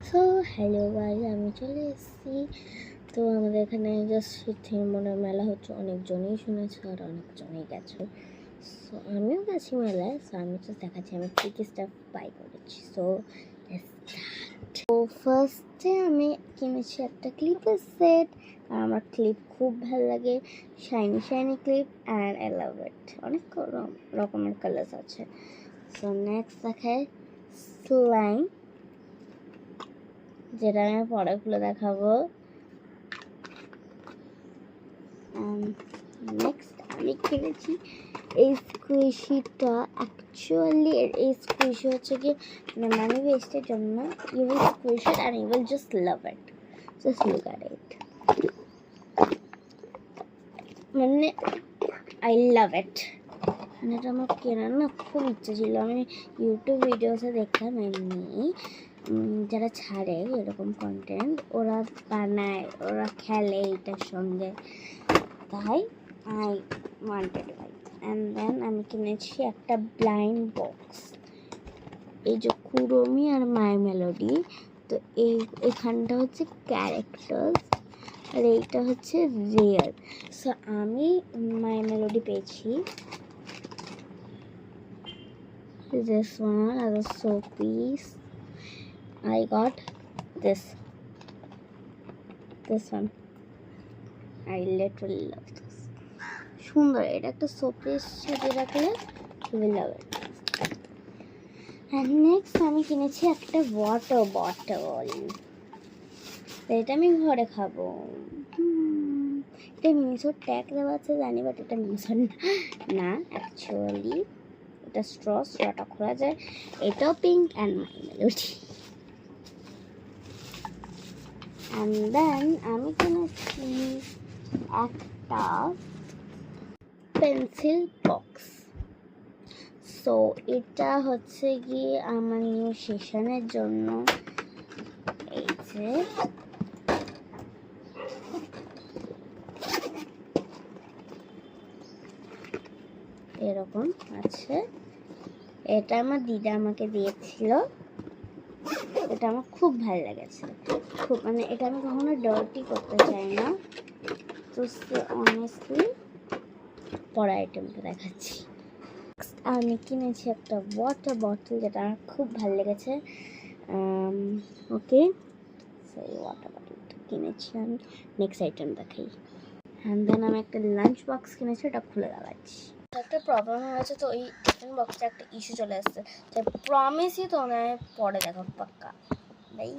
So hello guys, আমি চলে এসেছি। তো আমাদের এখানে জাস্ট মনের মেলা হচ্ছে, অনেকজনই শুনেছে আর অনেকজনই গেছে। সো আমিও গেছি মেলায়। সো আমি জাস্ট দেখাচ্ছি আমি কী কী স্টাফ বাই করেছি। সো তো ফার্স্টে আমি কিনেছি একটা ক্লিপের সেট। আর আমার ক্লিপ খুব ভালো লাগে, shiny shiny clip, and I love it. অনেক রকমের কালার্স আছে। সো নেক্সট দেখায় স্লাইম, যেটা আমি পরে খুলে দেখাবো। নেক্সট আমি কিনেছি এই স্কুইশিটা। অ্যাকচুয়ালি এই স্কুইশি হচ্ছে কি মানি ওয়েস্টের জন্য। You will squish it and you will just love it. Just look at it, মানে আই লাভ ইট। মানে এটা আমার কেনার না খুব ইচ্ছে ছিল। আমি ইউটিউব ভিডিওসে দেখলাম এমনি যারা ছাড়ে এরকম কন্টেন্ট, ওরা বানায়, ওরা খেলে এটার সঙ্গে, তাই I wanted like. And then আমি কিনেছি একটা ব্লাইন্ড বক্স, এই যে কুরমি আর মাই মেলোডি। তো এখানটা হচ্ছে ক্যারেক্টার্স আর এইটা হচ্ছে রেয়ার। সো আমি মাই মেলোডি পেয়েছি। This one as a showpiece. I got this one. I literally love this. সুন্দর, এটা একটা শোপিস সাজিয়ে রাখলে খুবই লাভ ইট। অ্যান্ড নেক্সট আমি কিনেছি একটা ওয়াটার বটল। এটা আমি ঘরে খাবো। এটা মিশোর ট্যাগ দেওয়া আছে জানি, বাট এটা মিশোর না অ্যাকচুয়ালি। এটা স্ট্রটা খোলা যায়। এটাও pink and My Melody. And then আমি কিনেছি একটা পেন্সিল বক্স। সো এটা হচ্ছে গিয়ে আমার নিউ সেশনের জন্য। এই যে এরকম আছে। এটা আমার দিদা আমাকে দিয়েছিল। এটা আমার খুব ভালো লেগেছে, খুব, মানে এটা আমি কখনো ডার্টি করতে চাই না। তো অনেস্টলি পরে আইটেমটা দেখাচ্ছি। আমি কিনেছি একটা ওয়াটার বটল, যেটা আমার খুব ভালো লেগেছে। ওকে, সেই ওয়াটার বটলটা কিনেছি আমি। নেক্সট আইটেম দেখাই। অ্যান্ড দেন আমি একটা লাঞ্চ বক্স কিনেছি, এটা খুলে দেখাচ্ছি। একটা প্রবলেম হয়েছে, তো এই টিফিন বক্সে একটা ইস্যু চলে আসছে। তাই প্রমিসই তোমাদের আমি পরে দেখাবো পাক্কা। বাই।